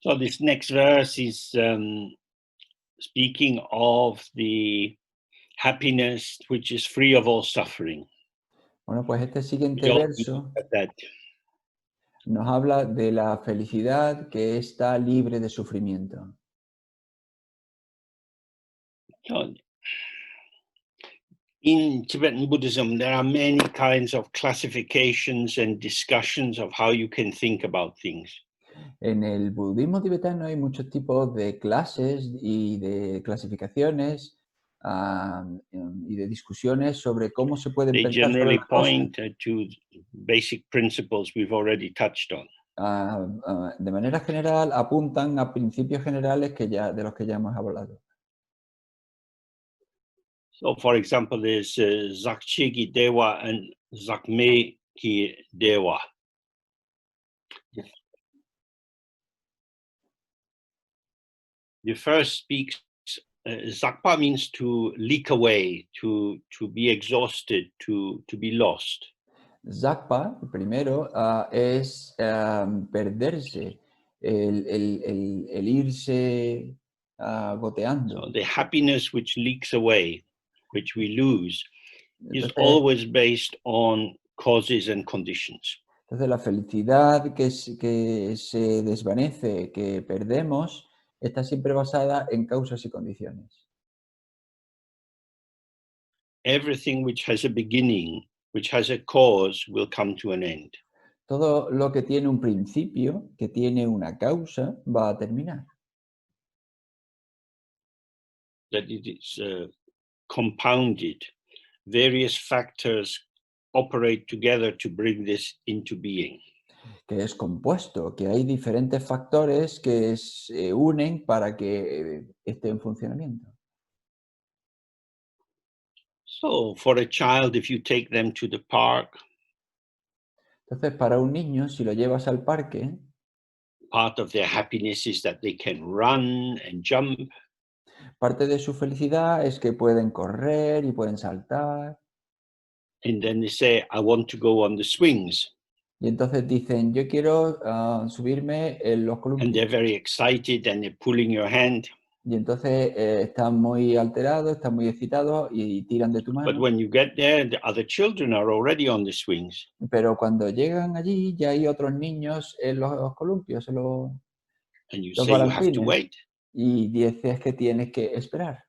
So this next verse is speaking of the happiness which is free of all suffering. Bueno, pues este siguiente We all verso look at that. nos habla de la felicidad que está libre de sufrimiento. So, in Tibetan Buddhism, there are many kinds of classifications and discussions of how you can think about things. En el budismo tibetano hay muchos tipos de clases y de clasificaciones y de discusiones sobre cómo se pueden They pensar sobre generally las cosas. point to basic principles we've already touched on. De manera general apuntan a principios generales de los que ya hemos hablado. So, for example, there's Zakchegi Dewa and Zakme Ki Dewa. The first speaks, Zakpa means to leak away, to be exhausted, to be lost. Zakpa, primero, es perderse, el irse goteando. So the happiness which leaks away, which we lose, is Entonces, always based on causes and conditions. Entonces la felicidad que se desvanece, que perdemos, está siempre basada en causas y condiciones. Everything which has a beginning, which has a cause, will come to an end. Todo lo que tiene un principio, que tiene una causa, va a terminar. That it is compounded. Various factors operate together to bring this into being. Que es compuesto, que hay diferentes factores que se unen para que esté en funcionamiento. So for a child, if you take them to the park, Entonces, para un niño, si lo llevas al parque, part of their happiness is that they can run and jump. parte de su felicidad es que pueden correr y pueden saltar. And then they say, I want to go on the swings. Y entonces dicen, yo quiero subirme en los And columpios. they're very excited and they're pulling your hand. Y entonces están muy alterados, están muy excitados y tiran de tu But mano. when you get there, the other children are already on the swings. Pero cuando llegan allí, ya hay otros niños en los columpios, en And you los say you have to balantines. wait. Y dices que tienes que esperar.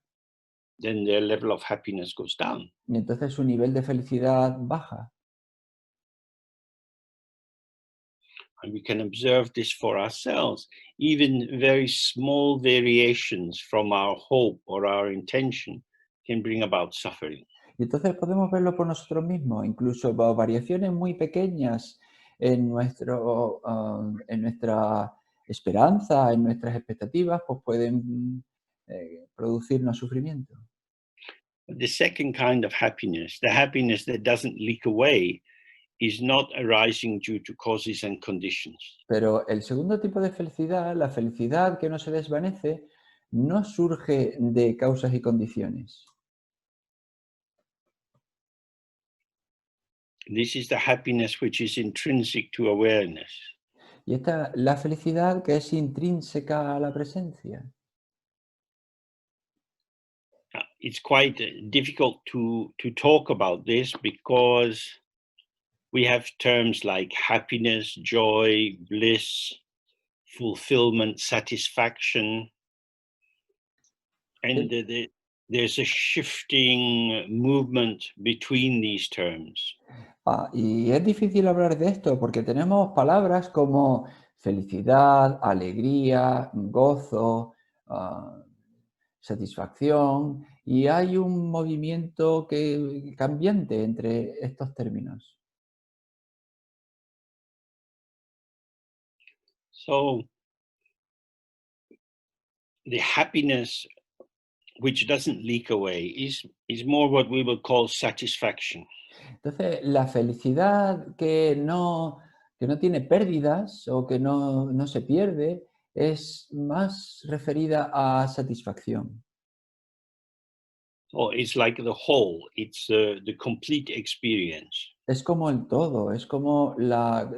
Then their level of happiness goes down. Y entonces su nivel de felicidad baja. And we can observe this for ourselves. Even very small variations from our hope or our intention can bring about suffering. Y entonces podemos verlo por nosotros mismos, incluso variaciones muy pequeñas en nuestra esperanza, en nuestras expectativas, pues pueden producirnos sufrimiento. The second kind of happiness, the happiness that doesn't leak away, is not arising due to causes and conditions. Pero el segundo tipo de felicidad, la felicidad que no se desvanece, no surge de causas y condiciones. This is the happiness which is intrinsic to awareness. Y esta la felicidad que es intrínseca a la presencia. It's quite difficult to talk about this because we have terms like happiness, joy, bliss, fulfillment, satisfaction, and there's a shifting movement between these terms. Y es difícil hablar de esto porque tenemos palabras como felicidad, alegría, gozo, satisfacción, y hay un movimiento cambiante entre estos términos. So the happiness which doesn't leak away is more what we will call satisfaction. Entonces, la felicidad que no tiene pérdidas o que no se pierde es más referida a satisfacción. So it's like the whole, it's the complete experience. Es como el todo, es como la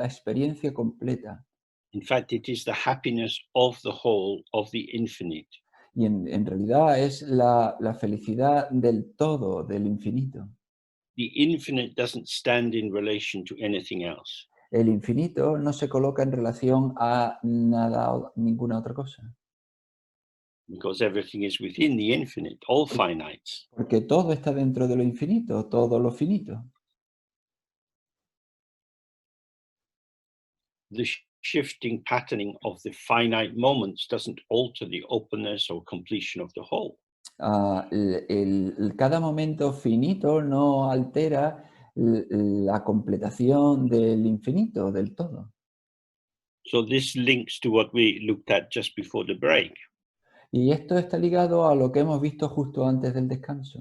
experiencia completa. In fact, it is the happiness of the whole, of the infinite. Y en realidad es la felicidad del todo, del infinito. The infinite doesn't stand in relation to anything else. El infinito no se coloca en relación a nada, ninguna otra cosa. Because everything is within the infinite, all finites. Porque todo está dentro de lo infinito, todo lo finito. The shifting patterning of the finite moments doesn't alter the openness or completion of the whole. Cada momento finito no altera la completación del infinito, del todo. So this links to what we looked at just before the break. Y esto está ligado a lo que hemos visto justo antes del descanso.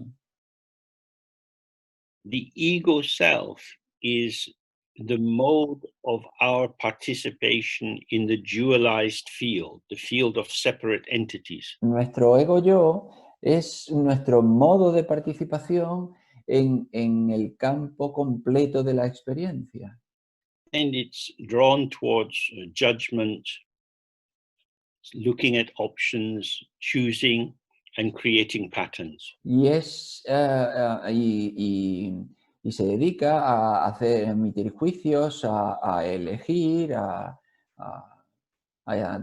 The ego self is the mode of our participation in the dualized field, the field of separate entities. Nuestro ego yo es nuestro modo de participación en el campo completo de la experiencia. And it's drawn towards judgment, looking at options, choosing, and creating patterns. Y, y se dedica emitir juicios, a elegir, a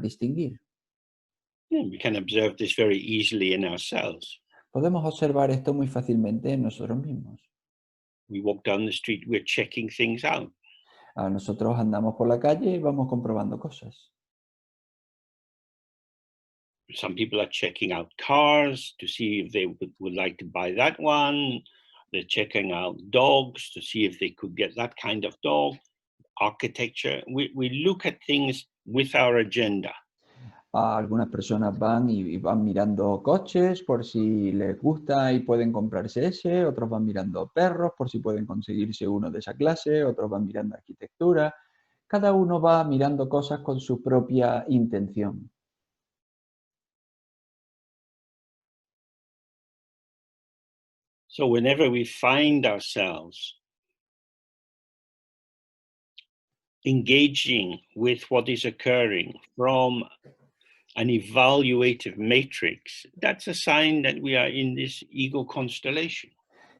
distinguir. We can observe this very easily in ourselves. Podemos observar esto muy fácilmente en nosotros mismos. We walk down the street, we're checking things out. Nosotros andamos por la calle y vamos comprobando cosas. Some people are checking out cars to see if they would like to buy that one. They're checking out dogs to see if they could get that kind of dog. Architecture. We look at things with our agenda. Algunas personas van y van mirando coches por si les gusta y pueden comprarse ese, otros van mirando perros por si pueden conseguirse uno de esa clase, otros van mirando arquitectura. Cada uno va mirando cosas con su propia intención. So whenever we find ourselves engaging with what is occurring from an evaluative matrix, that's a sign that we are in this ego constellation.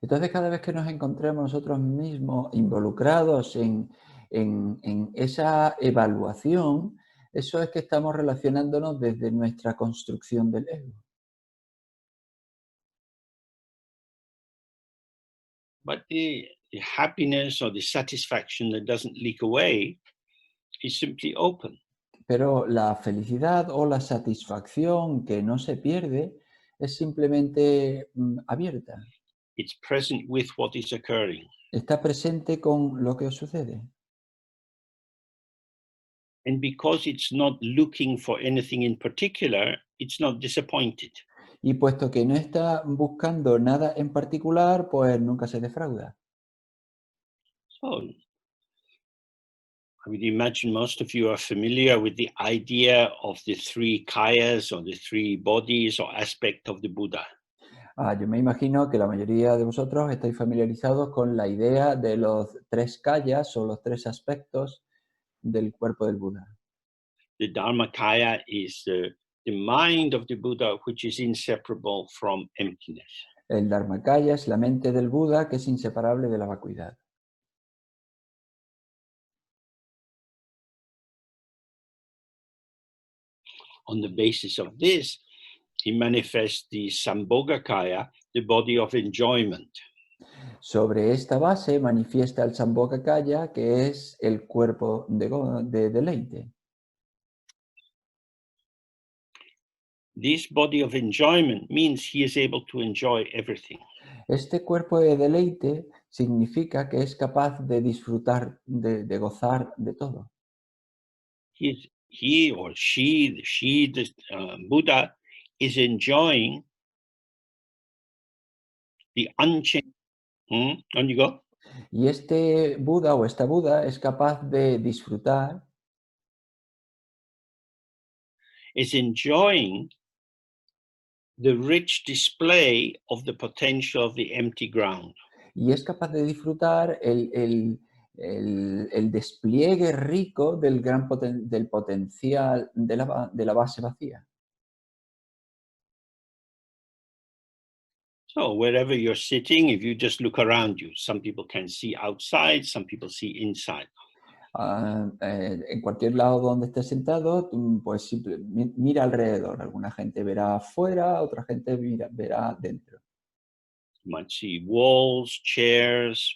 Entonces, cada vez que nos encontremos nosotros mismos involucrados en esa evaluación, eso es que estamos relacionándonos desde nuestra construcción del ego. But the happiness or the satisfaction that doesn't leak away is simply open. Pero la felicidad o la satisfacción que no se pierde es simplemente abierta. It's present with what is occurring. Está presente con lo que sucede. And because it's not looking for anything in particular, it's not disappointed. Y puesto que no está buscando nada en particular, pues nunca se defrauda. So I would imagine most of you are familiar with the idea of the three kayas or the three bodies or aspect of the Buddha. Yo me imagino que la mayoría de vosotros estáis familiarizados con la idea de los tres kayas o los tres aspectos del cuerpo del Buda. The Dharmakaya is the mind of the Buddha, which is inseparable from emptiness. El Dharmakaya es la mente del Buda, que es inseparable de la vacuidad. On the basis of this, he manifests the Sambhogakaya, the body of enjoyment. Sobre esta base manifiesta el Sambhogakaya, que es el cuerpo de deleite. This body of enjoyment means he is able to enjoy everything. Este cuerpo de deleite significa que es capaz de disfrutar, de gozar de todo. He or she, the Buddha, is enjoying the unchanged. On you go. Y este Buda o esta Buda es capaz de disfrutar, is enjoying the rich display of the potential of the empty ground. y es capaz de disfrutar el despliegue rico del del potencial de la base vacía. So wherever you're sitting, if you just look around you, some people can see outside, some people see inside. En cualquier lado donde estés sentado, pues mira alrededor. Alguna gente verá afuera, otra gente verá dentro. You might see walls, chairs,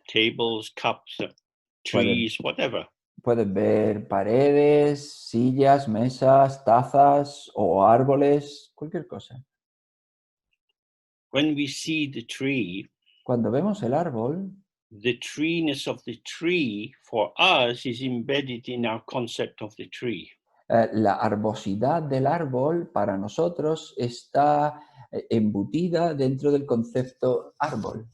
tables, cups, Puedes, trees, whatever. puedes ver paredes, sillas, mesas, tazas o árboles, cualquier cosa. When we see the tree, Cuando vemos el árbol, the treeness of the tree for us is embedded in our concept of the tree. la arbosidad del árbol para nosotros está embutida dentro del concepto árbol.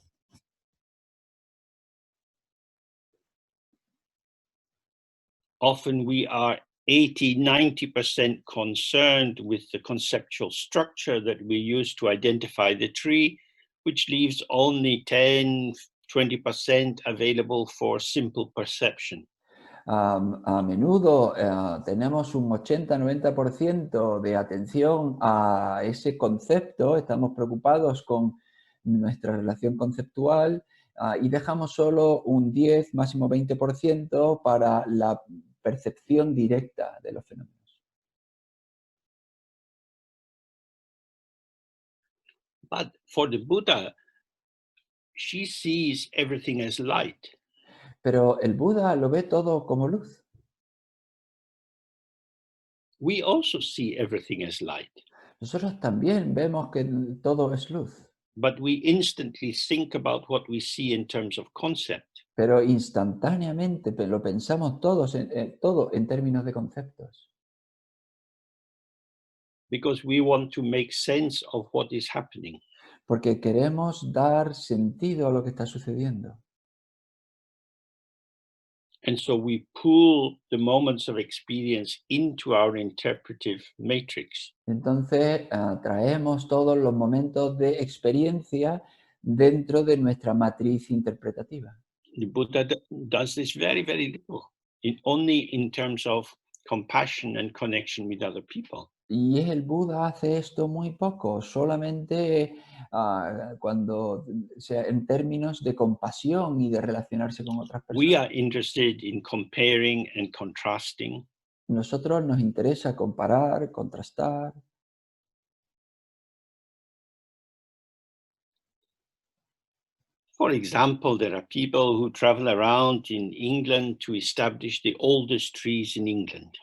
Often we are 80-90% concerned with the conceptual structure that we use to identify the tree, which leaves only 10-20% available for simple perception. A menudo tenemos un 80-90% de atención a ese concepto, estamos preocupados con nuestra relación conceptual y dejamos solo un 10, máximo 20% para la percepción directa de los fenómenos. But for the Buddha, she sees everything as light. Pero el Buda lo ve todo como luz. We also see everything as light, Nosotros también vemos que todo es luz, but we instantly think about what we see in terms of concept. pero instantáneamente lo pensamos todo en términos de conceptos. Because we want to make sense of what is happening. Porque queremos dar sentido a lo que está sucediendo. And so we pull the moments of experience into our interpretive matrix. Entonces, traemos todos los momentos de experiencia dentro de nuestra matriz interpretativa. The Buddha does this very, very little, only in terms of compassion and connection with other people. Y el Buda hace esto muy poco, solamente sea en términos de compasión y de relacionarse con otras We personas. are interested in comparing and contrasting. Nosotros nos interesa comparar, contrastar. For example, there are people who travel around in England to establish the oldest trees in England.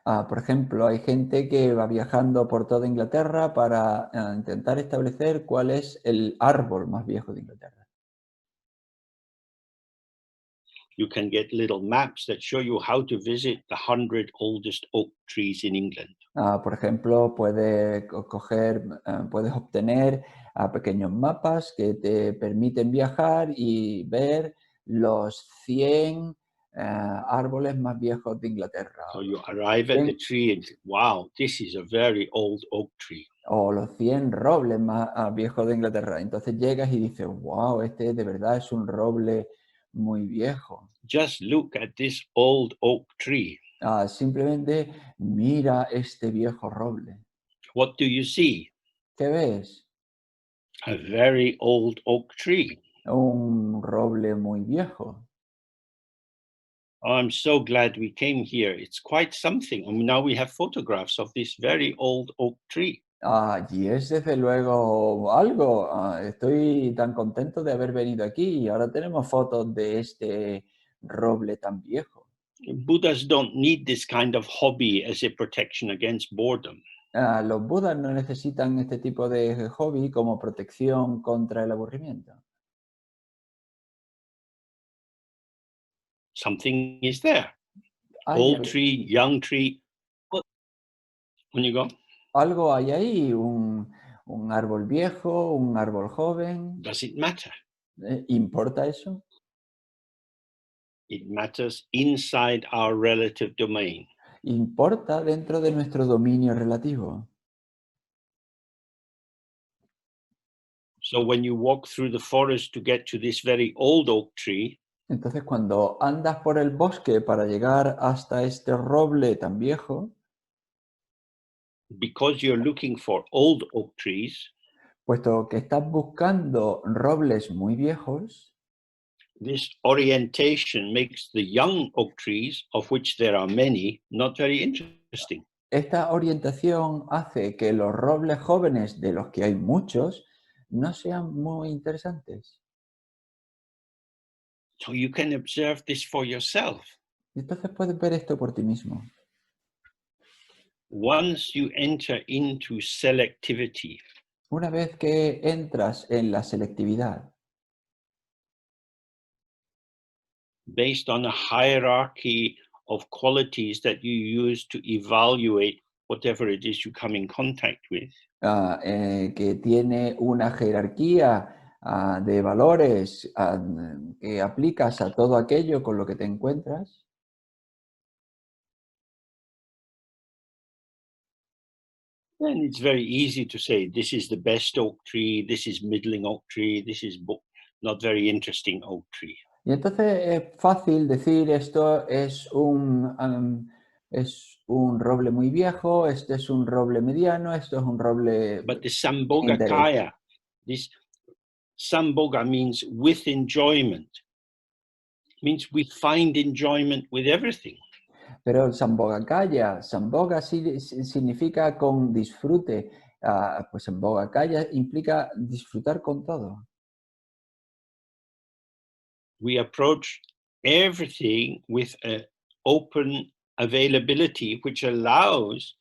Por ejemplo, hay gente que va viajando por toda Inglaterra para intentar establecer cuál es el árbol más viejo de Inglaterra. You can get little maps that show you how to visit the 100 oldest oak trees in England. Por ejemplo, puedes obtener pequeños mapas que te permiten viajar y ver los 100 árboles más viejos de Inglaterra. So you arrive at the tree and wow, this is a very old oak tree. O los 100 robles más viejos de Inglaterra. Entonces llegas y dices, wow, este de verdad es un roble muy viejo. Just look at this old oak tree. Simplemente mira este viejo roble. What do you see? ¿Qué ves? A very old oak tree. Un roble muy viejo. Oh, I'm so glad we came here. It's quite something. I mean, now we have photographs of this very old oak tree. Y es desde luego algo. Estoy tan contento de haber venido aquí y ahora tenemos fotos de este roble tan viejo. Buddhas don't need this kind of hobby as a protection against boredom. Los budas no necesitan este tipo de hobby como protección contra el aburrimiento. Something is there. Hay Old tree, young tree. On you go. algo hay ahí, un árbol viejo, un árbol joven. Does it matter? ¿Importa eso? It matters inside our relative domain. Importa dentro de nuestro dominio relativo. So when you walk through the forest to get to this very old oak tree, Entonces, cuando andas por el bosque para llegar hasta este roble tan viejo, because you're looking for old oak trees, puesto que estás buscando robles muy viejos, this orientation makes the young oak trees, of which there are many, not very interesting. esta orientación hace que los robles jóvenes, de los que hay muchos, no sean muy interesantes. So you can observe this for yourself. Entonces puedes ver esto por ti mismo. Once you enter into selectivity, Una vez que entras en la selectividad, based on a hierarchy of qualities that you use to evaluate whatever it is you come in contact with, que tiene una jerarquía de valores que aplicas a todo aquello con lo que te encuentras, then it's very easy to say, this is the best oak tree, this is middling oak tree, this is not very interesting oak tree. y entonces es fácil decir esto es un roble muy viejo, este es un roble mediano, esto es un roble But the sin interés. Sambhogakaya, this Sambhoga means with enjoyment, means we find enjoyment with everything. Pero el Sambhogakaya, Sambhoga significa con disfrute, pues Sambhogakaya implica disfrutar con todo. We approach everything with an open availability, which allows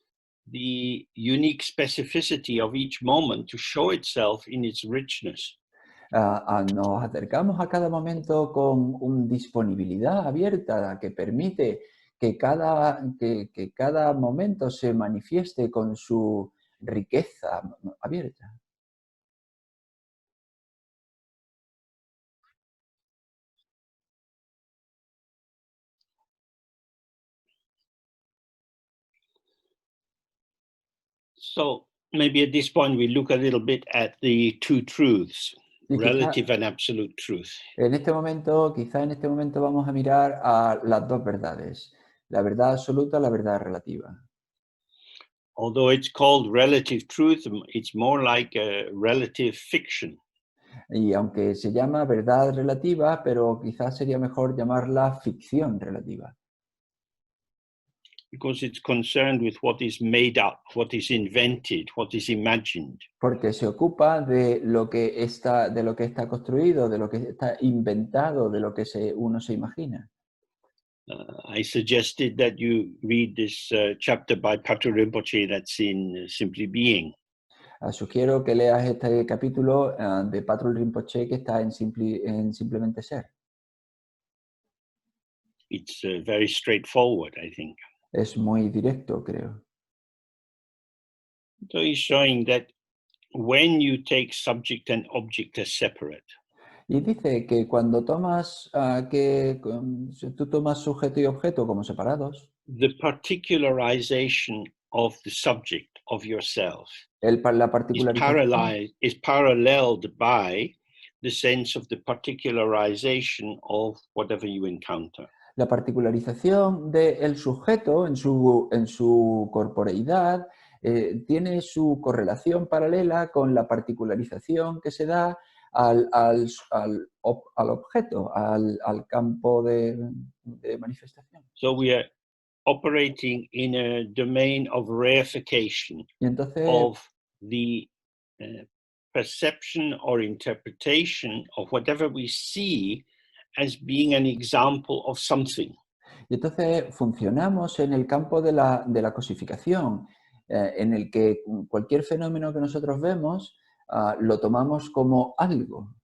the unique specificity of each moment to show itself in its richness. Nos acercamos a cada momento con una disponibilidad abierta que permite que cada momento se manifieste con su riqueza abierta. So maybe at this point we look a little bit at the two truths, Y relative and absolute truth. quizá en este momento vamos a mirar a las dos verdades, la verdad absoluta, la verdad relativa. Although it's called relative truth, it's more like a relative fiction. Y aunque se llama verdad relativa, pero quizás sería mejor llamarla ficción relativa. Because it's concerned with what is made up, what is invented, what is imagined. Porque se ocupa de lo que está construido, de lo que está inventado, de lo que uno se imagina. I suggested that you read this chapter by Cuatro Rinpoche that's in Simply Being. Sugiero que leas este capítulo de Cuatro Rinpoche que está en Simplemente Ser. It's very straightforward, I think. Es muy directo, creo. So he's showing that when you take subject and object as separate, Y dice que cuando tú tomas sujeto y objeto como separados, the particularization of the subject of yourself la particularización is paralleled by the sense of the particularization of whatever you encounter. La particularización del sujeto en su corporeidad tiene su correlación paralela con la particularización que se da al objeto, al campo de manifestación. So we are operating in a domain of reification Y entonces, of the perception or interpretation of whatever we see as being an example of something. funcionamos en el campo de la cosificación, en el que cualquier fenómeno que nosotros vemos lo tomamos como algo.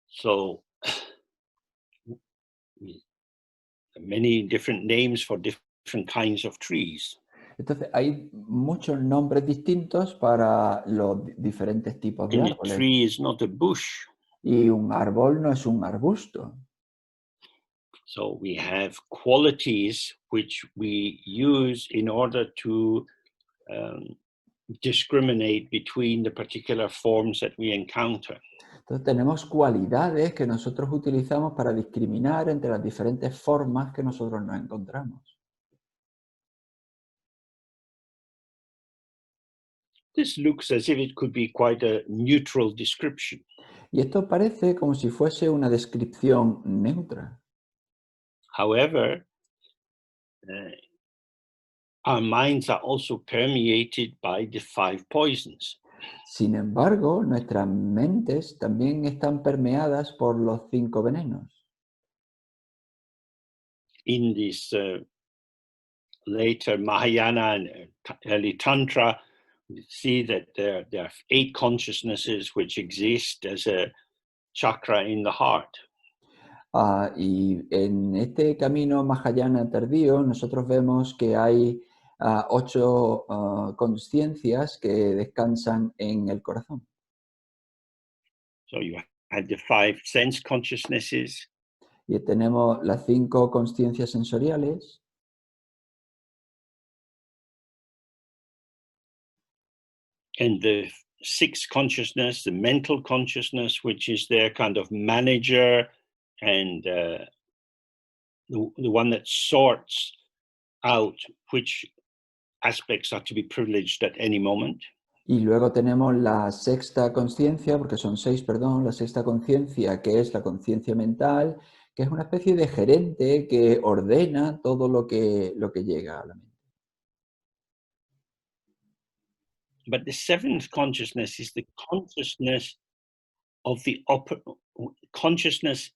So many different names for different kinds of trees. Entonces, hay muchos nombres distintos para los diferentes tipos de And a árboles. tree is not a bush. Y un árbol no es un arbusto. So we have qualities which we use in order to discriminate between the particular forms that we encounter. Entonces tenemos cualidades que nosotros utilizamos para discriminar entre las diferentes formas que nosotros nos encontramos. This looks as if it could be quite a neutral description. Y esto parece como si fuese una descripción neutra. However, our minds are also permeated by the 5 poisons. Sin embargo, nuestras mentes también están permeadas por los 5 venenos. In this later Mahayana and early Tantra, we see that there are 8 consciousnesses which exist as a chakra in the heart. Y en este camino Mahayana tardío, nosotros vemos que hay 8 conciencias que descansan en el corazón. So you had the 5 sense consciousnesses, Y tenemos las 5 conciencias sensoriales, and the 6th consciousness, the mental consciousness, which is their kind of manager and the one that sorts out which aspects are to be privileged at any moment. y luego tenemos la sexta conciencia, porque son 6, perdón, la sexta conciencia, que es la conciencia mental, que es una especie de gerente que ordena todo lo que llega a la mente. But the 7th consciousness is the consciousness of the consciousness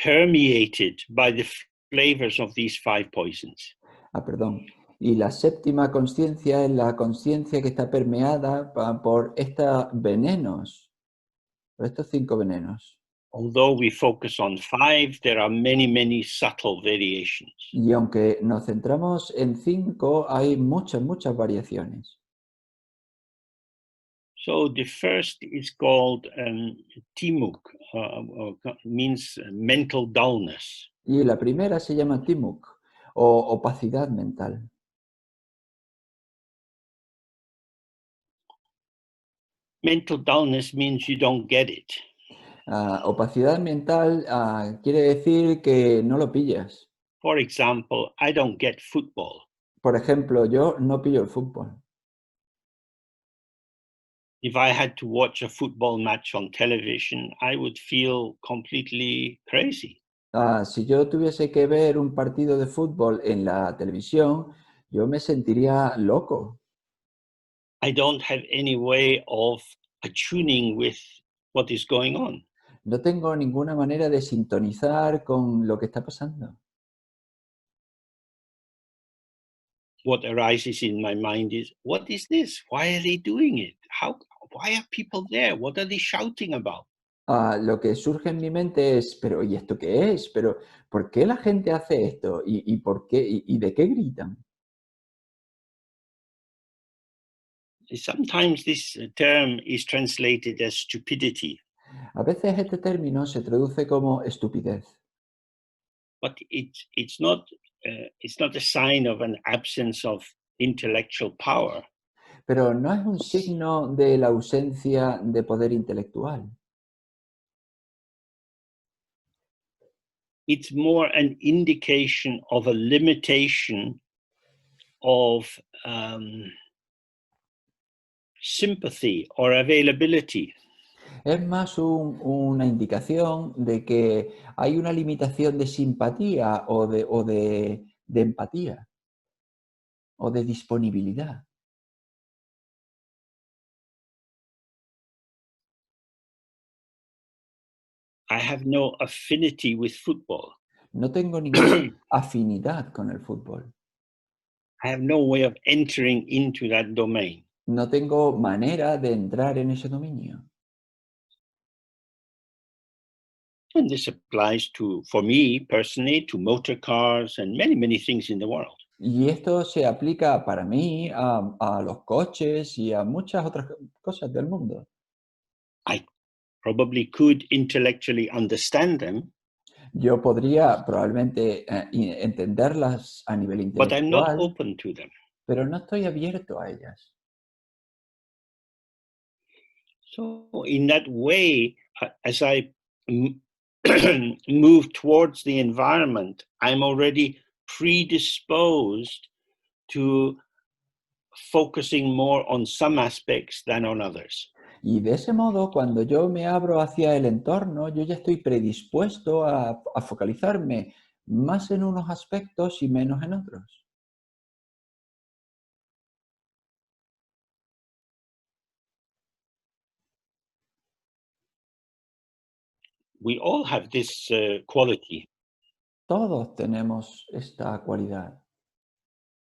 permeated by the flavors of these 5 poisons. Perdón. Y la séptima conciencia es la conciencia que está permeada por estos venenos, por estos 5 venenos. Although we focus on 5, there are many, many subtle variations. Y aunque nos centramos en 5, hay muchas variaciones. So the first is called timuk, means mental dullness. Y la primera se llama timuk, o opacidad mental. Mental dullness means you don't get it. Opacidad mental quiere decir que no lo pillas. For example, I don't get football. Por ejemplo, yo no pillo el fútbol. If I had to watch a football match on television, I would feel completely crazy. Si yo tuviese que ver un partido de fútbol en la televisión, yo me sentiría loco. I don't have any way of attuning with what is going on. No tengo ninguna manera de sintonizar con lo que está pasando. What arises in my mind is, what is this? Why are they doing it? Why are people there? What are they shouting about? Lo que surge en mi mente es, pero ¿y esto qué es? Pero ¿por qué la gente hace esto? ¿Y por qué? ¿Y de qué gritan? Sometimes this term is translated as stupidity, A veces este término se traduce como estupidez, but it's not a sign of an absence of intellectual power. pero no es un signo de la ausencia de poder intelectual. It's more an indication of a limitation of sympathy or availability. Es más una indicación de que hay una limitación de simpatía o de empatía o de disponibilidad. I have no affinity with football. No tengo ninguna afinidad con el fútbol. I have no way of entering into that domain. No tengo manera de entrar en ese dominio. And this applies for me personally, to motor cars and many, many things in the world. Y esto se aplica para mí a los coches y a muchas otras cosas del mundo. I probably could intellectually understand them, Yo podría probablemente entenderlas a nivel but I'm not intelectual, open to them. pero no estoy abierto a ellas. So in that way, as I move towards the environment, I'm already predisposed to focusing more on some aspects than on others. Y de ese modo, cuando yo me abro hacia el entorno, yo ya estoy predispuesto a focalizarme más en unos aspectos y menos en otros. We all have this quality. Todos tenemos esta cualidad.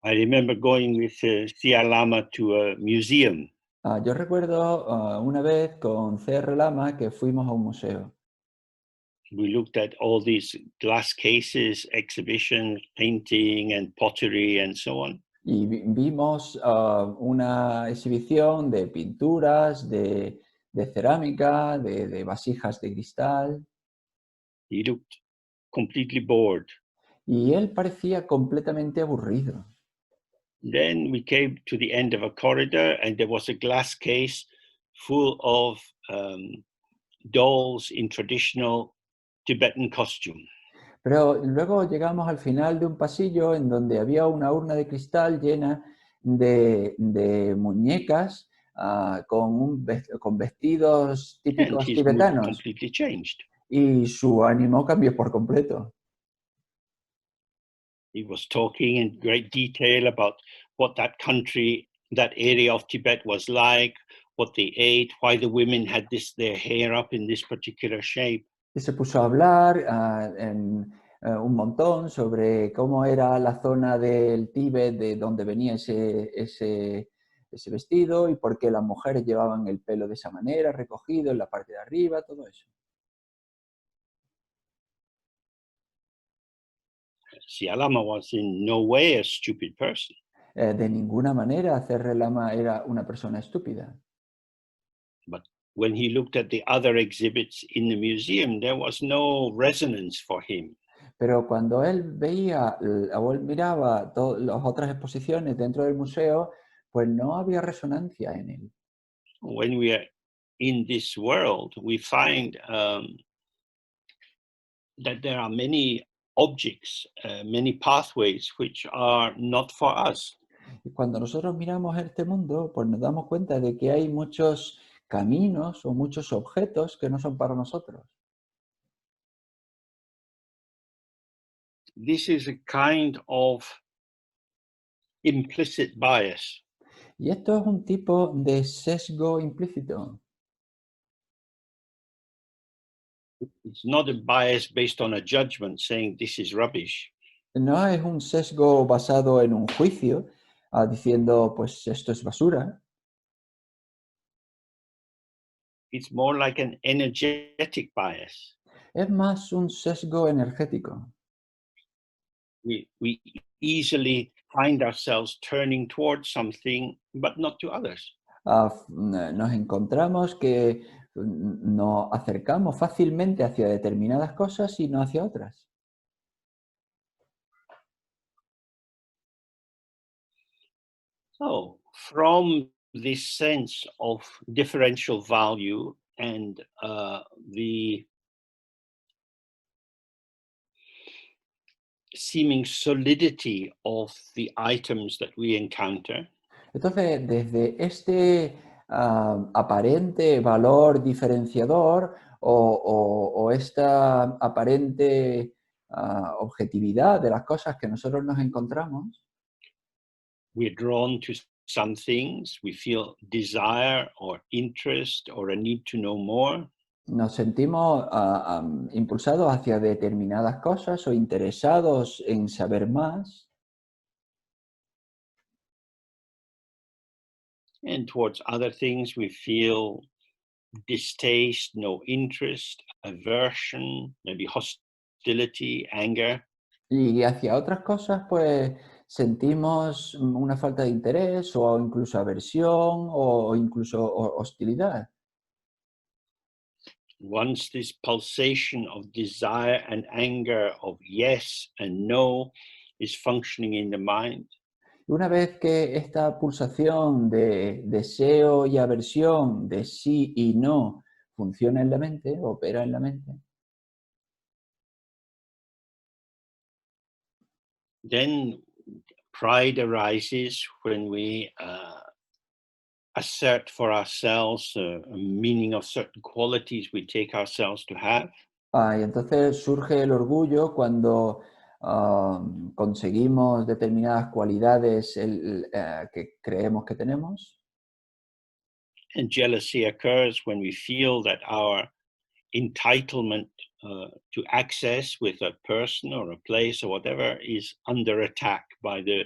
I remember going with Sia Lama to a museum. Yo recuerdo una vez con C.R. Lama que fuimos a un museo We looked at all these glass cases, exhibitions, painting and pottery and so on. y vimos una exhibición de pinturas, de cerámica, de vasijas de cristal, He looked completely bored. y él parecía completamente aburrido. Then we came to the end of a corridor and there was a glass case full of dolls in traditional Tibetan costume. Pero luego llegamos al final de un pasillo en donde había una urna de cristal llena de muñecas con vestidos And típicos his mood tibetanos, completely changed. y su ánimo cambió por completo. He was talking in great detail about what that country, that area of Tibet was like, what they ate, why the women had their hair up in this particular shape. Y se puso a hablar un montón sobre cómo era la zona del Tíbet, de donde venía ese vestido, y por qué las mujeres llevaban el pelo de esa manera, recogido en la parte de arriba, todo eso. Sialama was in no way a stupid person, De ninguna manera C.R. Lama era una persona estúpida. but when he looked at the other exhibits in the museum, there was no resonance for him. Pero cuando él veía o él miraba las otras exposiciones dentro del museo, pues no había resonancia en él. When we are in this world, we find that there are many objects, many pathways which are not for us. Y cuando nosotros miramos este mundo, pues nos damos cuenta de que hay muchos caminos o muchos objetos que no son para nosotros. This is a kind of implicit bias. Y esto es un tipo de sesgo implícito. It's not a bias based on a judgment saying this is rubbish. No es un sesgo basado en un juicio, diciendo, pues esto es basura. It's more like an energetic bias. Es más un sesgo energético. We easily find ourselves turning towards something, but not to others. Nos encontramos que nos acercamos fácilmente hacia determinadas cosas y no hacia otras. So, from this sense of differential value and the seeming solidity of the items that we encounter, Entonces, desde este aparente valor diferenciador o esta aparente objetividad de las cosas que nosotros nos encontramos, we're drawn to some things, we feel desire or interest or a need to know more. nos sentimos impulsados hacia determinadas cosas o interesados en saber más. And towards other things, we feel distaste, no interest, aversion, maybe hostility, anger. Y hacia otras cosas, pues sentimos una falta de interés o incluso aversión o incluso hostilidad. Once this pulsation of desire and anger, of yes and no, is functioning in the mind, Una vez que esta pulsación de deseo y aversión, de sí y no, funciona en la mente, opera en la mente, then pride arises when we assert for ourselves a meaning of certain qualities we take ourselves to have. y entonces surge el orgullo cuando conseguimos determinadas cualidades que creemos que tenemos. And jealousy occurs when we feel that our entitlement to access with a person or a place or whatever is under attack by the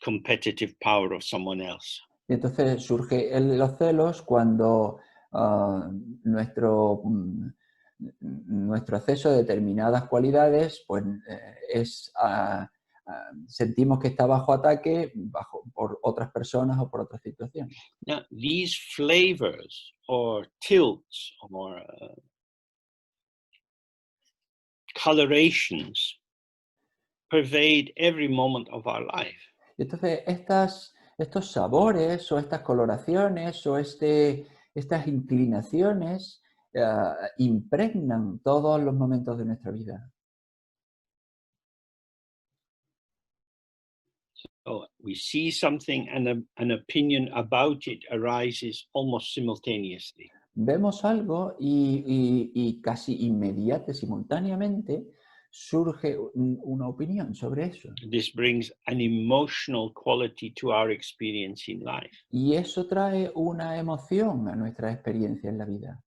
competitive power of someone else. Y entonces surge los celos cuando nuestro, nuestro acceso a determinadas cualidades pues, sentimos que está bajo ataque por otras personas o por otras situaciones. Now, these flavors or tilts or colorations pervade every moment of our life. Y entonces estos sabores o estas coloraciones o estas inclinaciones impregnan todos los momentos de nuestra vida. So we see something and an opinion about it arises almost simultaneously. Vemos algo y casi inmediata, simultáneamente, surge una opinión sobre eso. This brings an emotional quality to our experience in life. Y eso trae una emoción a nuestra experiencia en la vida.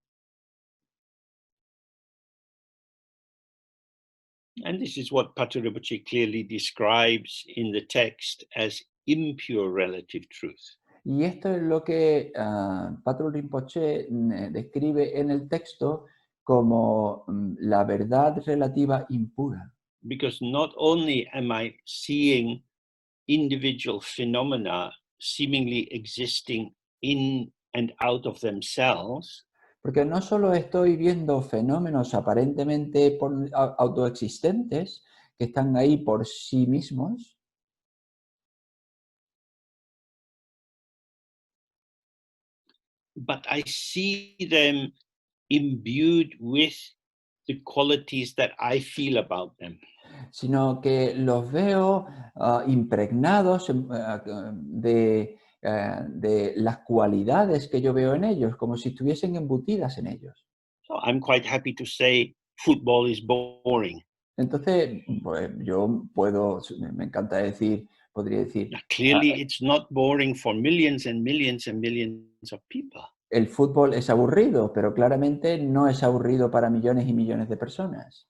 And this is what Pater Rinpoche clearly describes in the text as impure relative truth. Y esto es lo que Patrul Rinpoche describe en el texto como la verdad relativa impura. Because not only am I seeing individual phenomena seemingly existing in and out of themselves, Porque no solo estoy viendo fenómenos aparentemente autoexistentes que están ahí por sí mismos, but I see them imbued with the qualities that I feel about them. sino que los veo impregnados de las cualidades que yo veo en ellos, como si estuviesen embutidas en ellos. So I'm quite happy to say football is boring. Entonces, pues yo me encanta podría decir, Now, clearly, it's not boring for millions and millions and millions of people. el fútbol es aburrido, pero claramente no es aburrido para millones y millones de personas.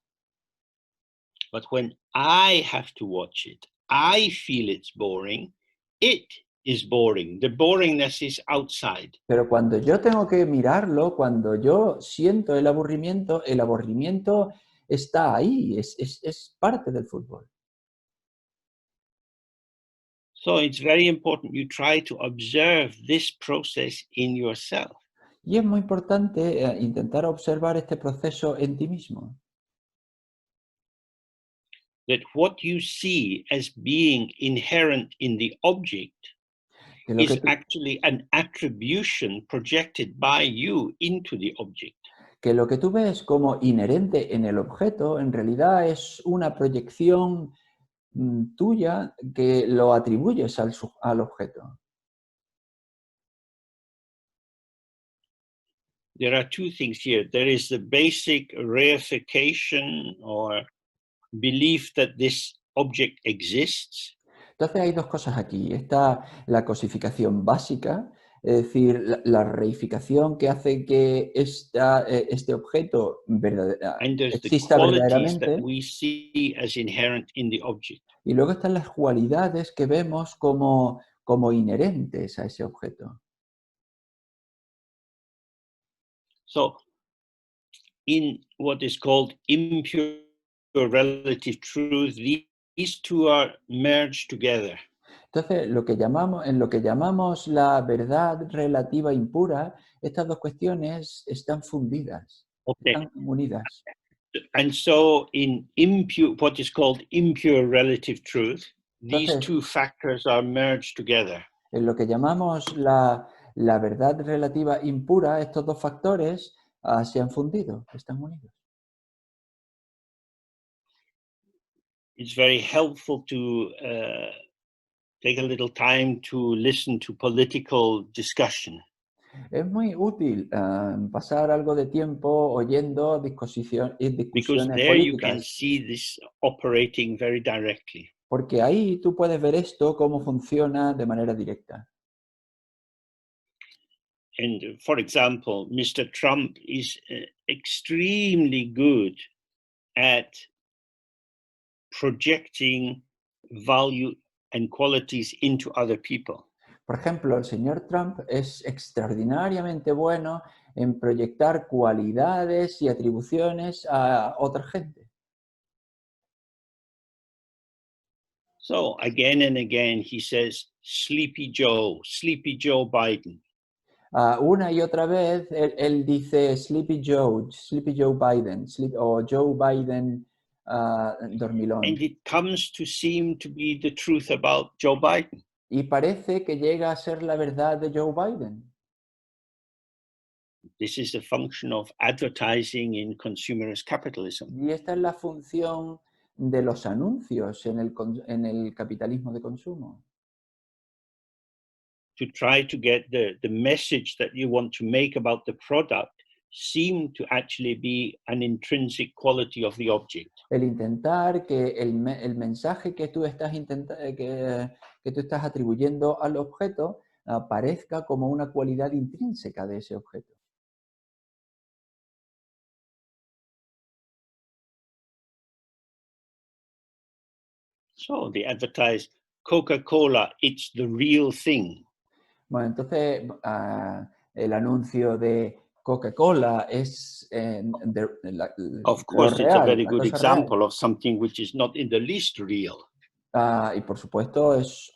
But when I have to watch it, I feel it's boring. It is boring. The boringness is outside. Pero cuando yo tengo que mirarlo, cuando yo siento el aburrimiento está ahí, es parte del fútbol. So it's very important you try to observe this process in yourself. Y es muy importante intentar observar este proceso en ti mismo. That what you see as being inherent in the object Que lo que is actually an attribution projected by you into the object. que lo que tú ves como inherente en el objeto, en realidad es una proyección tuya que lo atribuyes al objeto. There are two things here. There is the basic reification or belief that this object exists. Entonces hay dos cosas aquí. Está la cosificación básica, es decir, la reificación que hace que este objeto And there's the exista qualities that verdaderamente. we see as inherent in the object. Y luego están las cualidades que vemos como inherentes a ese objeto. So in what is called impure relative truth, these two are merged together. Entonces, en lo que llamamos la verdad relativa impura, estas dos cuestiones están fundidas, Okay. están unidas. And so in impure, what is called impure relative truth, these Entonces, two factors are merged together. en lo que llamamos la verdad relativa impura, estos dos factores se han fundido, están unidos. It's very helpful to take a little time to listen to political discussion. Es muy útil pasar algo de tiempo oyendo Because discusiones there you can políticas, see this operating very directly. porque ahí tú puedes ver esto cómo funciona de manera directa. And for example, Mr. Trump is extremely good at projecting value and qualities into other people. Por ejemplo, el señor Trump es extraordinariamente bueno en proyectar cualidades y atribuciones a otra gente. So again and again, he says, Sleepy Joe Biden. Una y otra vez él dice Sleepy Joe Biden, o Joe Biden dormilón. And it comes to seem to be the truth about Joe Biden. Y parece que llega a ser la verdad de Joe Biden. This is a function of advertising in consumerist capitalism. Y esta es la función de los anuncios en el capitalismo de consumo. To try to get the message that you want to make about the product seem to actually be an intrinsic quality of the object. El intentar que el mensaje que tú estás que tú estás atribuyendo al objeto parezca como una cualidad intrínseca de ese objeto. So they advertise Coca-Cola, it's the real thing. Bueno, entonces el anuncio de Coca-Cola es Of lo course, it's a real, very la good cosa real. example of something which is not in the least real. Y por supuesto es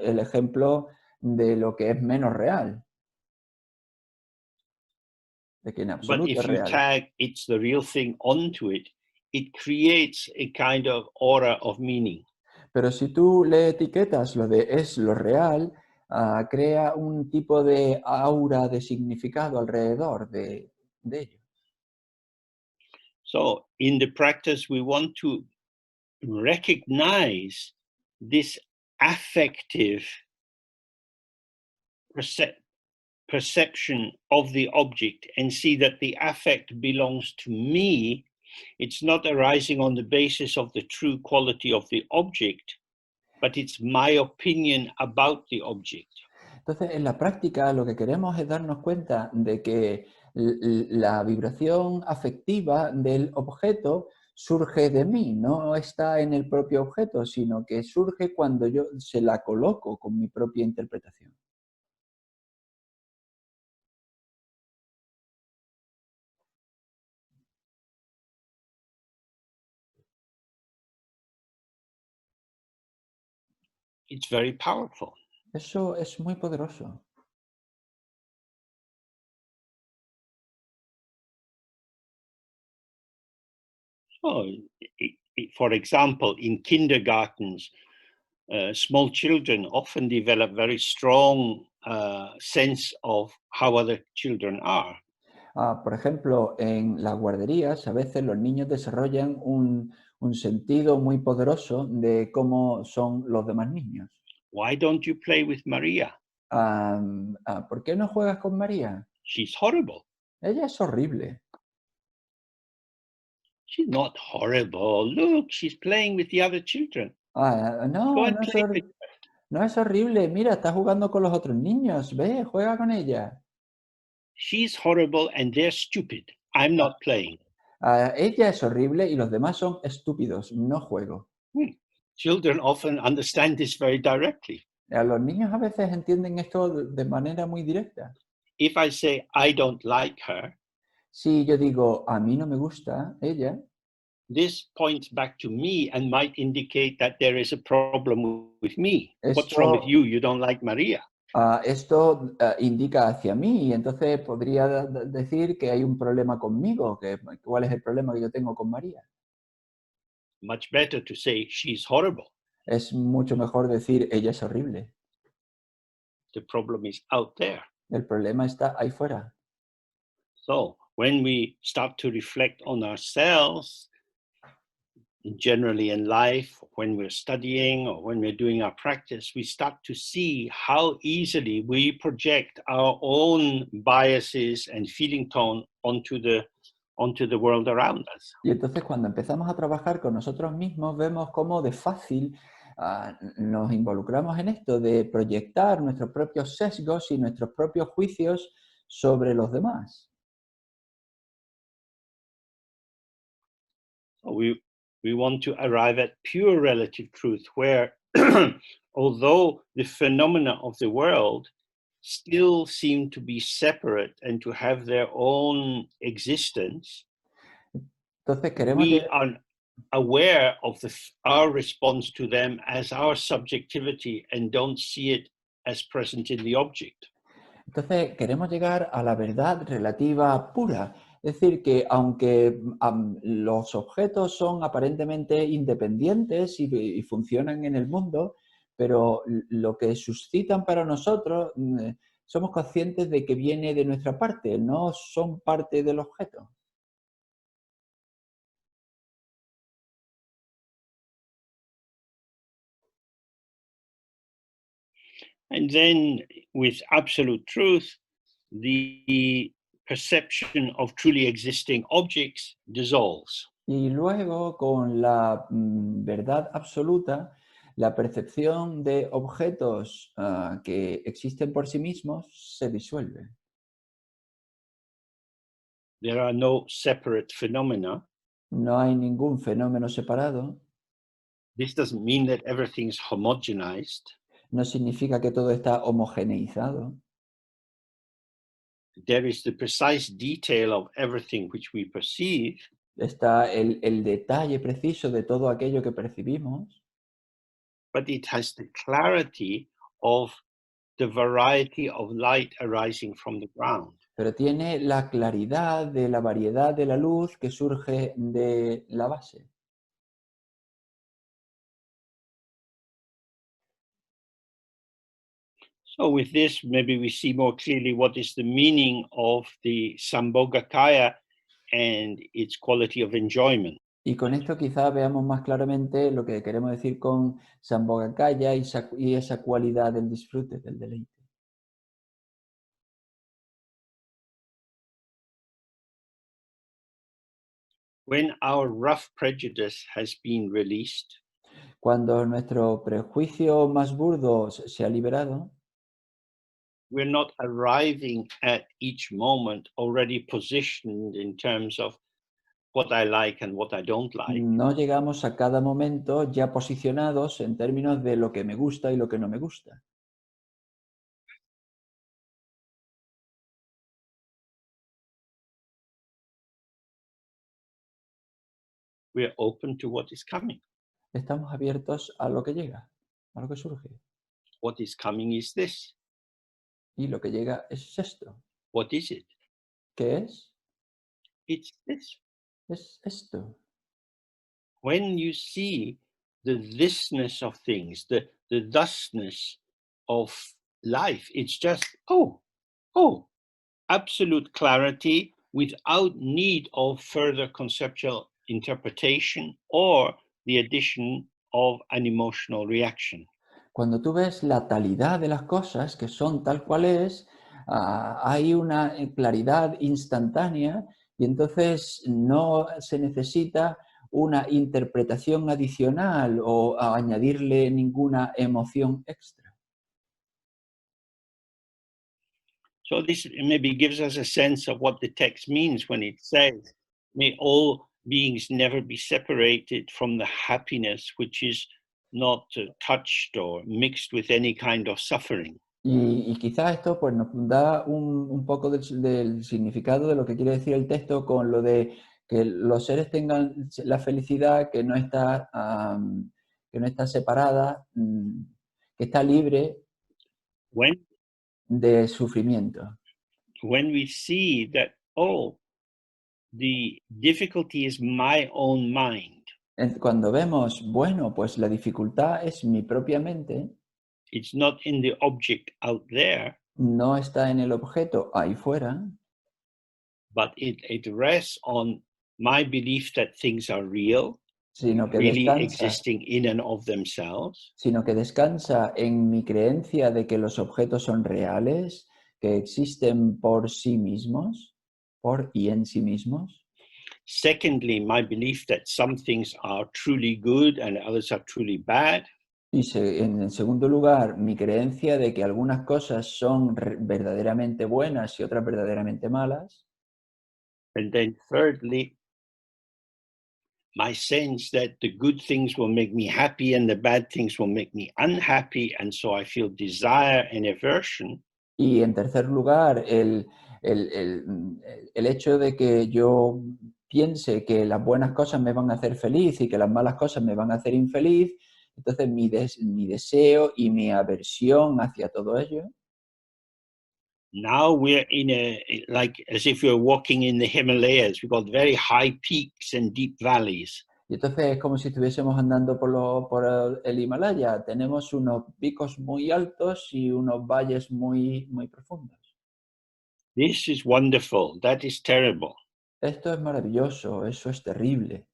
el ejemplo de lo que es menos real, de que en But absoluto es if you real. tag it's the real thing onto it, it creates a kind of aura of meaning. Pero si tú le etiquetas lo de es lo real, crea un tipo de aura de significado alrededor de ello. So in the practice, we want to recognize this affective perception of the object and see that the affect belongs to me. It's not arising on the basis of the true quality of the object, but it's my opinion about the object. Entonces, en la práctica lo que queremos es darnos cuenta de que la vibración afectiva del objeto surge de mí, no está en el propio objeto, sino que surge cuando yo se la coloco con mi propia interpretación. It's very powerful. Eso es muy poderoso. So, for example, in kindergartens, small children often develop very strong sense of how other children are. Por ejemplo, en las guarderías a veces los niños desarrollan un sentido muy poderoso de cómo son los demás niños. Why don't you play with Maria? ¿Por qué no juegas con María? She's horrible. Ella es horrible. She's not horrible. Look, she's playing with the other children. Go No, and play with her. no es horrible. Mira, está jugando con los otros niños. Ve, juega con ella. She's horrible and they're stupid. I'm not playing. Ella es horrible y los demás son estúpidos. No juego. Children often understand this very directly. Los niños a veces entienden esto de manera muy directa. If I say I don't like her, Si yo digo, a mí no me gusta ella, this points back to me and might indicate that there is a problem with me. What's wrong with esto, you? You don't like Maria. esto indica hacia mí y entonces podría decir que hay un problema conmigo. ¿Cuál es el problema que yo tengo con María? Much better to say she's horrible. Es mucho mejor decir, ella es horrible. The problem is out there. El problema está ahí fuera. So when we start to reflect on ourselves, generally in life, when we're studying or when we're doing our practice, we start to see how easily we project our own biases and feeling tone onto the world around us. Y entonces cuando empezamos a trabajar con nosotros mismos, vemos cómo de fácil nos involucramos en esto de proyectar nuestros propios sesgos y nuestros propios juicios sobre los demás. So we want to arrive at pure relative truth where although the phenomena of the world still seem to be separate and to have their own existence, Entonces queremos we llegar, are aware of our response to them as our subjectivity and don't see it as present in the object. entonces queremos llegar a la verdad relativa pura. Es decir, que aunque los objetos son aparentemente independientes y funcionan en el mundo, pero lo que suscitan para nosotros, somos conscientes de que viene de nuestra parte, no son parte del objeto. And then with absolute truth, the perception of truly existing objects dissolves. Y luego, con la verdad absoluta, la percepción de objetos que existen por sí mismos se disuelve. There are no separate phenomena. No hay ningún fenómeno separado. This doesn't mean that everything's homogenized. No significa que todo está homogeneizado. There is the precise detail of everything which we perceive, Está el detalle preciso de todo aquello que percibimos, but it has the clarity of the variety of light arising from the ground. pero tiene la claridad de la variedad de la luz que surge de la base. So with this, maybe we see more clearly what is the meaning of the Sambhogakaya and its quality of enjoyment. Y con esto quizá veamos más claramente lo que queremos decir con Sambhogakaya y esa cualidad del disfrute, del deleite. When our rough prejudice has been released, Cuando nuestro prejuicio más burdo se ha liberado, we're not arriving at each moment already positioned in terms of what I like and what I don't like. no llegamos a cada momento ya posicionados en términos de lo que me gusta y lo que no me gusta. We're open to what is coming. Estamos abiertos a lo que llega, a lo que surge. What is coming is this. Y lo que llega es esto. What is it? ¿Qué es? It's this. Es esto. When you see the thisness of things, the thusness of life, it's just, oh, absolute clarity without need of further conceptual interpretation or the addition of an emotional reaction. Cuando tú ves la talidad de las cosas, que son tal cual es, hay una claridad instantánea y entonces no se necesita una interpretación adicional o añadirle ninguna emoción extra. So this maybe gives us a sense of what the text means when it says, may all beings never be separated from the happiness which is not touched or mixed with any kind of suffering. Y quizá esto pues, nos da un poco del significado de lo que quiere decir el texto con lo de que los seres tengan la felicidad que no está separada, que está libre When de sufrimiento. we see that, oh, the difficulty is my own mind. Cuando vemos, bueno, pues la dificultad es mi propia mente, it's not in the object out there, no está en el objeto ahí fuera, but it rests on my belief that things are real, sino que really descansa, existing in and of themselves, sino que descansa en mi creencia de que los objetos son reales, que existen por sí mismos, por y en sí mismos. secondly, my belief that some things are truly good and others are truly bad, Y en segundo lugar, mi creencia de que algunas cosas son verdaderamente buenas y otras verdaderamente malas. and then thirdly, my sense that the good things will make me happy and the bad things will make me unhappy, and so I feel desire and aversion. Y en tercer lugar, el hecho de que yo piense que las buenas cosas me van a hacer feliz y que las malas cosas me van a hacer infeliz, entonces mi deseo y mi aversión hacia todo ello. Now we're in a, like as if we're walking in the Himalayas. We've got very high peaks and deep valleys. Y entonces es como si estuviésemos andando por el Himalaya. Tenemos unos picos muy altos y unos valles muy, muy profundos. This is wonderful. That is terrible. Esto es maravilloso, eso es terrible.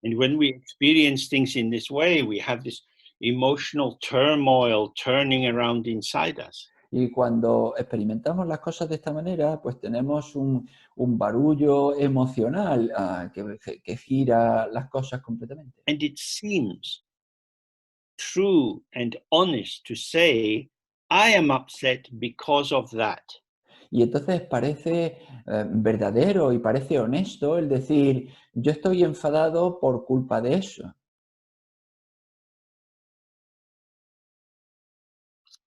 And when we experience things in this way, we have this emotional turmoil turning around inside us. Y cuando experimentamos las cosas de esta manera, pues tenemos un barullo emocional que gira las cosas completamente. And it seems true and honest to say, I am upset because of that. Y entonces parece verdadero y parece honesto el decir, yo estoy enfadado por culpa de eso.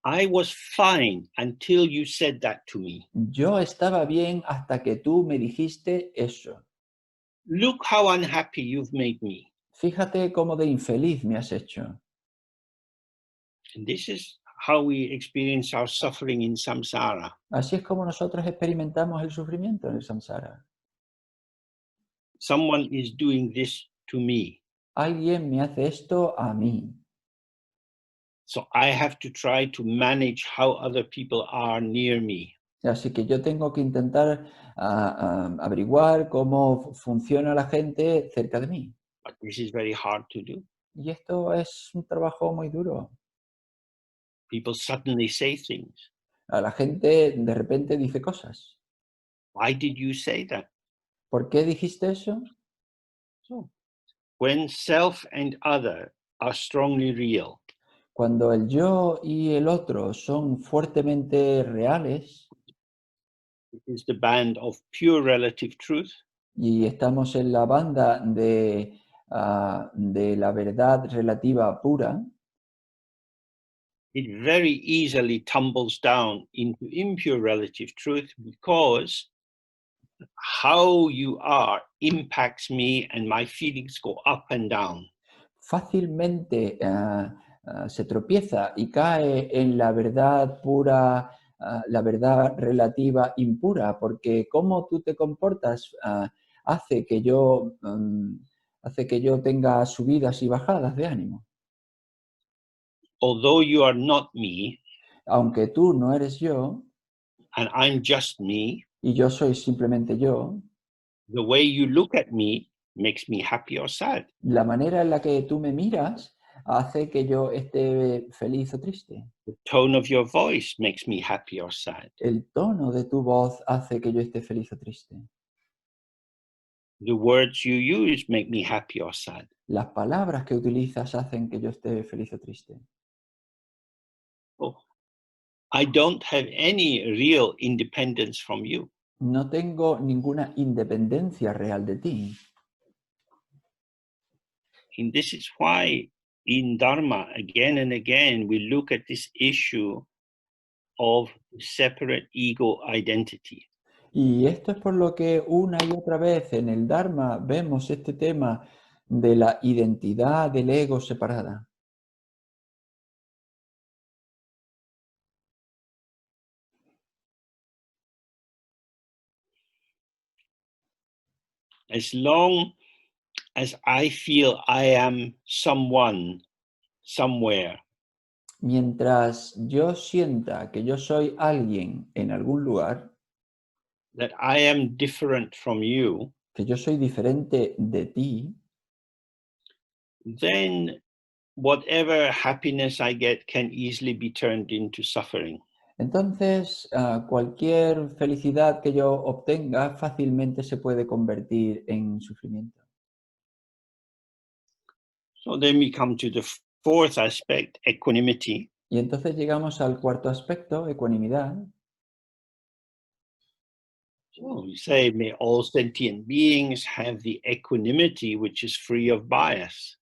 I was fine until you said that to me. Yo estaba bien hasta que tú me dijiste eso. Look how unhappy you've made me. Fíjate cómo de infeliz me has hecho. And this is how we experience our suffering in samsara. Así es como nosotros experimentamos el sufrimiento en el samsara. Someone is doing this to me. Alguien me hace esto a mí. So I have to try to manage how other people are near me. Así que yo tengo que intentar averiguar cómo funciona la gente cerca de mí. But this is very hard to do. Y esto es un trabajo muy duro. People suddenly say things. A la gente de repente dice cosas. Why did you say that? ¿Por qué dijiste eso? So when self and other are strongly real, Cuando el yo y el otro son fuertemente reales it is the band of pure relative truth. y estamos en la banda de la verdad relativa pura, It very easily tumbles down into impure relative truth because how you are impacts me and my feelings go up and down. fácilmente se tropieza y cae en la verdad pura, la verdad relativa impura, porque cómo tú te comportas hace hace que yo tenga subidas y bajadas de ánimo. Although you are not me Aunque tú no eres yo and I'm just me, y yo soy simplemente yo, the way you look at me makes me happy or sad. la manera en la que tú me miras hace que yo esté feliz o triste. The tone of your voice makes me happy or sad. El tono de tu voz hace que yo esté feliz o triste. The words you use make me happy or sad. Las palabras que utilizas hacen que yo esté feliz o triste. Oh, I don't have any real independence from you. No tengo ninguna independencia real de ti. And this is why in Dharma, again and again, we look at this issue of separate ego identity. Y esto es por lo que una y otra vez en el Dharma vemos este tema de la identidad del ego separada. As long as I feel I am someone, somewhere, Mientras yo sienta que yo soy alguien en algún lugar, that I am different from you, que yo soy diferente de ti, then whatever happiness I get can easily be turned into suffering. entonces cualquier felicidad que yo obtenga fácilmente se puede convertir en sufrimiento. So then we come to the fourth aspect, equanimity. Y entonces llegamos al cuarto aspecto, ecuanimidad. So we say, may all sentient beings have the equanimity which is free of bias.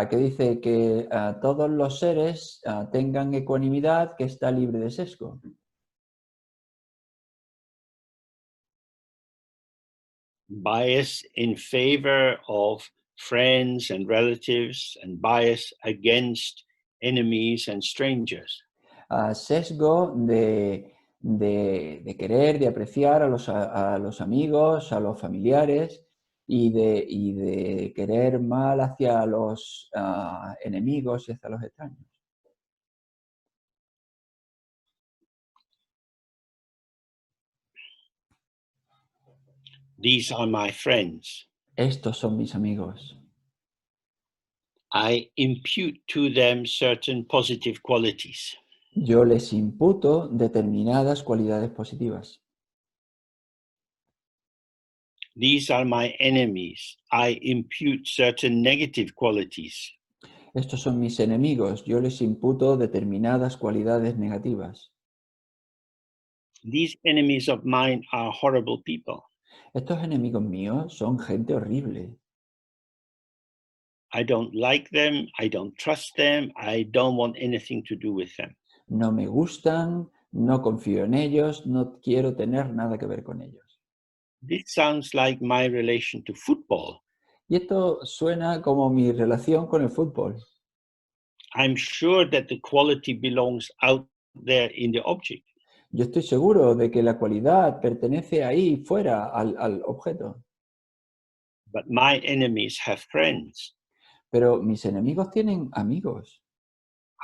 Que dice que todos los seres tengan ecuanimidad que está libre de sesgo. Bias in favor of friends and relatives, and bias against enemies and strangers. Sesgo de querer, de apreciar a los amigos, a los familiares y de querer mal hacia los enemigos y hacia los extraños. These are my friends. Estos son mis amigos. I impute to them certain positive qualities. Yo les imputo determinadas cualidades positivas. These are my enemies. I impute certain negative qualities. Estos son mis enemigos. Yo les imputo determinadas cualidades negativas. These enemies of mine are horrible people. Estos enemigos míos son gente horrible. I don't like them. I don't trust them. I don't want anything to do with them. No me gustan, no confío en ellos, no quiero tener nada que ver con ellos. This sounds like my relation to football. Y esto suena como mi relación con el fútbol. I'm sure that the quality belongs out there in the object. Yo estoy seguro de que la cualidad pertenece ahí fuera al objeto. But my enemies have friends. Pero mis enemigos tienen amigos.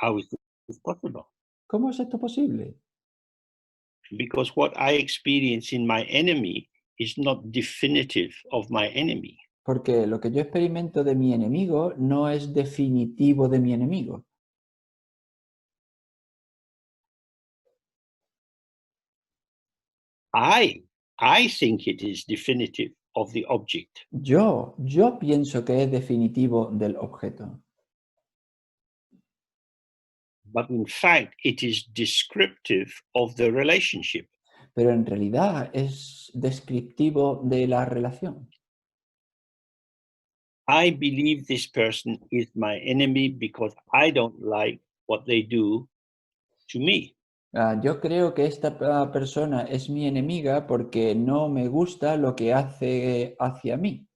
How is this possible? ¿Cómo es esto posible? Because what I experience in my enemy is not definitive of my enemy. Porque lo que yo experimento de mi enemigo no es definitivo de mi enemigo. I think it is definitive of the object. Yo pienso que es definitivo del objeto. But in fact, it is descriptive of the relationship. Pero en realidad es descriptivo de la relación. I believe this person is my enemy because I don't like what they do to me. Yo creo que esta persona es mi enemiga porque no me gusta lo que hace hacia mí.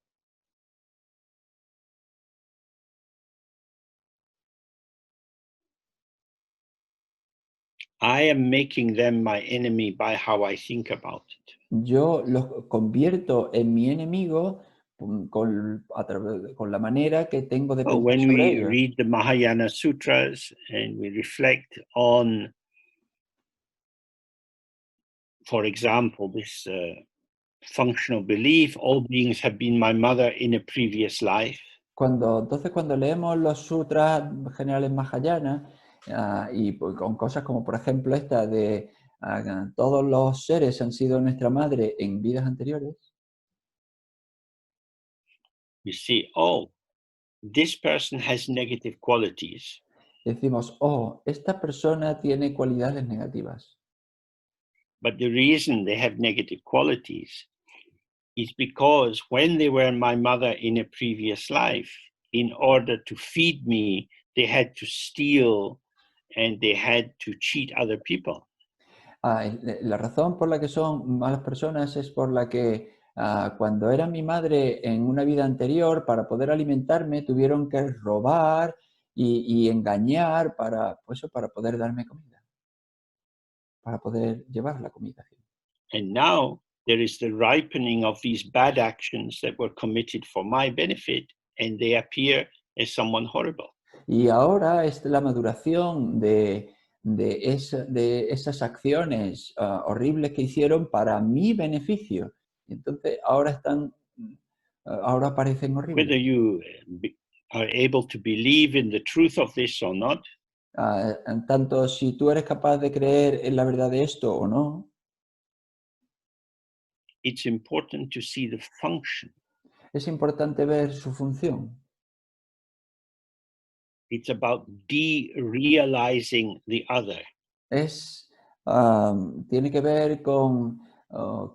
I am making them my enemy by how I think about it. Yo los convierto en mi enemigo con la manera que tengo de So pensar when sobre we ellos. read the Mahayana Sutras and we reflect on, for example, this functional belief, all beings have been my mother in a previous life. Entonces, cuando leemos los sutras generales Mahayana y pues, con cosas como, por ejemplo, esta de todos los seres han sido nuestra madre en vidas anteriores, You see, oh, this person has negative qualities. decimos, oh, esta persona tiene cualidades negativas. But the reason they have negative qualities is because when they were my mother in a previous life, in order to feed me, they had to steal and they had to cheat other people. La razón por la que son malas personas es por la que cuando era mi madre en una vida anterior, para poder alimentarme, tuvieron que robar y engañar para poder darme comida, para poder llevar la comida. And now there is the ripening of these bad actions that were committed for my benefit. and they appear as someone horrible. Y ahora es la maduración de esas acciones horribles que hicieron para mi beneficio. Y entonces ahora parecen Whether horribles. you are able to believe in the truth of this or not, Tanto si tú eres capaz de creer en la verdad de esto o no, it's important to see the function. es importante ver su función. It's about de-realizing the other. Tiene que ver con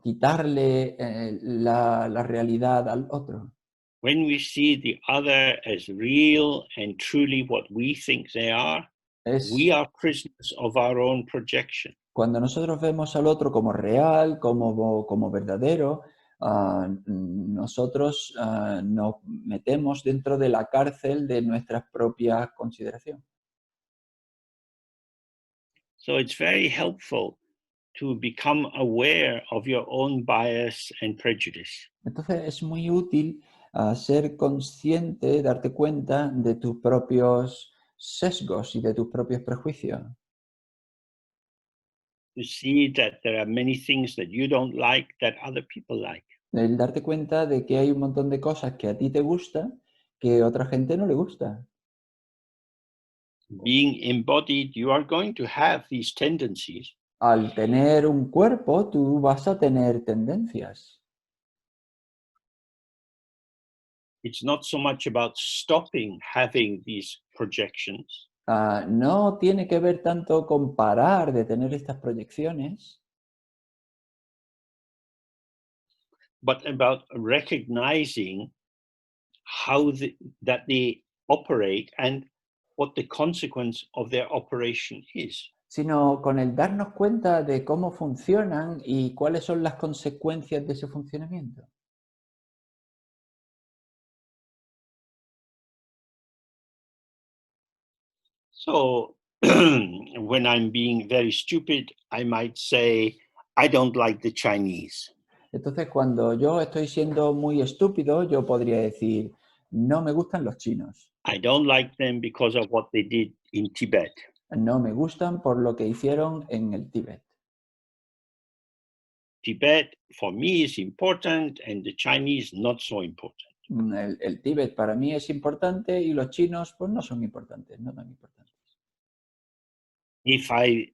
quitarle la realidad al otro. When we see the other as real and truly what we think they are, we Es are prisoners of our own projection. cuando nosotros vemos al otro como real, como verdadero, nosotros nos metemos dentro de la cárcel de nuestras propias consideraciones. So it's very helpful to become aware of your own bias and prejudice. Entonces es muy útil ser consciente, darte cuenta de tus propios sesgos y de tus propios prejuicios. To see that there are many things that you don't like that other people like. El darte cuenta de que hay un montón de cosas que a ti te gustan que a otra gente no le gusta. Being embodied, you are going to have these tendencies. Al tener un cuerpo, tú vas a tener tendencias. It's not so much about stopping having these projections, No tiene que ver tanto con parar de tener estas proyecciones, but about recognizing how that they operate and what the consequence of their operation is. sino con el darnos cuenta de cómo funcionan y cuáles son las consecuencias de ese funcionamiento. So when I'm being very stupid, I might say, I don't like the Chinese. Entonces, cuando yo estoy siendo muy estúpido, yo podría decir, no me gustan los chinos, I don't like them because of what they did in Tibet. no me gustan por lo que hicieron en el Tíbet. Tibet for me is important and the Chinese not so important. El Tíbet para mí es importante y los chinos pues no son importantes, no tan importantes. If I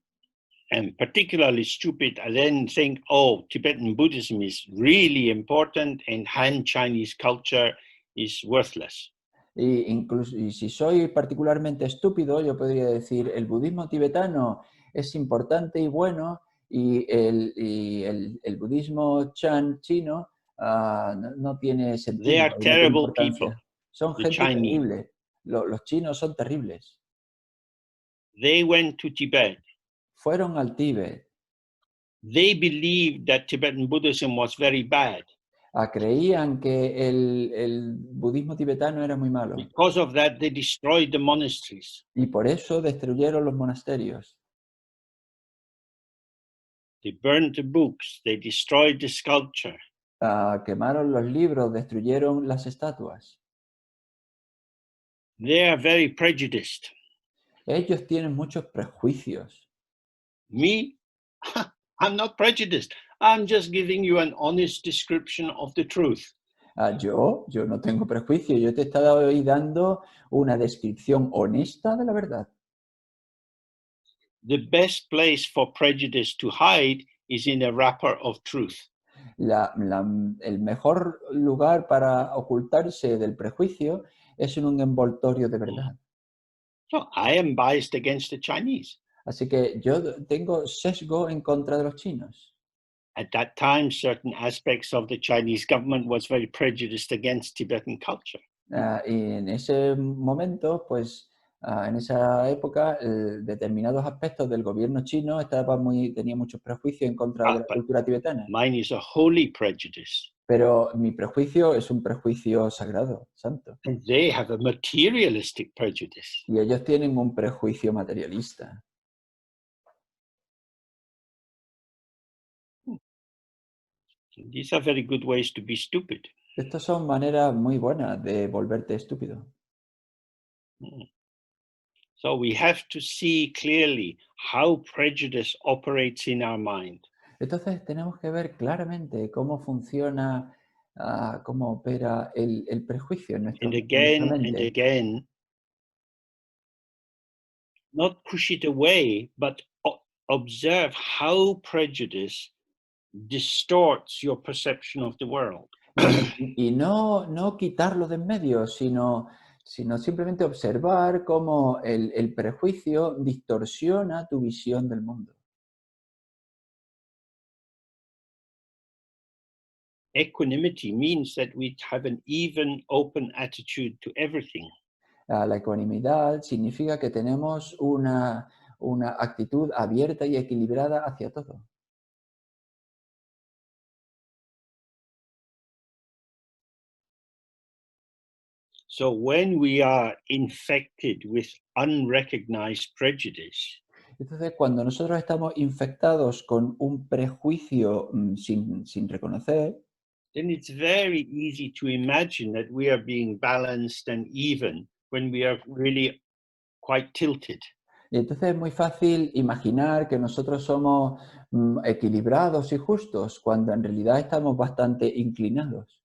am particularly stupid, I then think, oh, Tibetan Buddhism is really important and Han Chinese culture is worthless. Y si soy particularmente estúpido, yo podría decir, el budismo tibetano es importante y bueno, y el budismo Chan chino no tiene They sentido are y no tiene terrible people, importancia. Son the gente Chinese. terrible. Los chinos son terribles. They went to Tibet. Fueron al Tíbet. They believed that Tibetan Buddhism was very bad. Creían que el budismo tibetano era muy malo Because of that, they destroyed the monasteries. y por eso destruyeron los monasterios. They burned the books. They destroyed the sculpture. Quemaron los libros, destruyeron las estatuas. They are very prejudiced. Ellos tienen muchos prejuicios. Me, I'm not prejudiced. I'm just giving you an honest description of the truth. Yo no tengo prejuicios. Yo te he estado hoy dando una descripción honesta de la verdad. The best place for prejudice to hide is in a wrapper of truth. El mejor lugar para ocultarse del prejuicio es en un envoltorio de verdad. So I am biased against the Chinese. Así que yo tengo sesgo en contra de los chinos. At that time, certain aspects of the Chinese government was very prejudiced against Tibetan culture. Y en ese momento, pues, en esa época, determinados aspectos del gobierno chino tenía muchos prejuicios en contra de la But cultura tibetana. mine is a holy prejudice. Pero mi prejuicio es un prejuicio sagrado, santo. And they have a materialistic prejudice. Y ellos tienen un prejuicio materialista. So these are very good ways to be stupid. Estas son maneras muy buenas de volverte estúpido. Mm. So we have to see clearly how prejudice operates in our mind. Entonces tenemos que ver claramente cómo funciona, cómo opera el prejuicio en And nuestra again and mente. again, not push it away, but observe how prejudice distorts your perception of the world. Y no quitarlo de en medio, sino simplemente observar cómo el prejuicio distorsiona tu visión del mundo. Equanimity means that we have an even, open attitude to everything. La ecuanimidad significa que tenemos una actitud abierta y equilibrada hacia todo. So when we are infected with unrecognized prejudice, Entonces, cuando nosotros estamos infectados con un prejuicio sin reconocer, then it's very easy to imagine that we are being balanced and even when we are really quite tilted. y entonces es muy fácil imaginar que nosotros somos equilibrados y justos, cuando en realidad estamos bastante inclinados.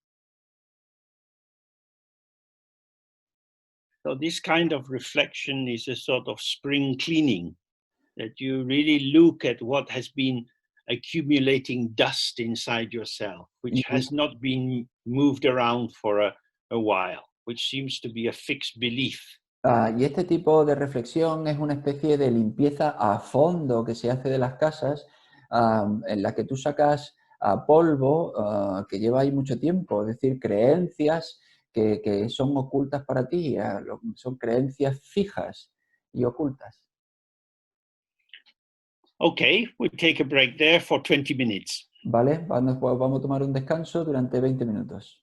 So this kind of reflection is a sort of spring cleaning, that you really look at what has been accumulating dust inside yourself, which Y, has not been moved around for a while, which seems to be a fixed belief. y este tipo de reflexión es una especie de limpieza a fondo que se hace de las casas, en la que tú sacas polvo que lleva ahí mucho tiempo, es decir, creencias que son ocultas para ti, son creencias fijas y ocultas. Okay, we'll take a break there for 20 minutes. ¿Vale? Vamos a tomar un descanso durante 20 minutos.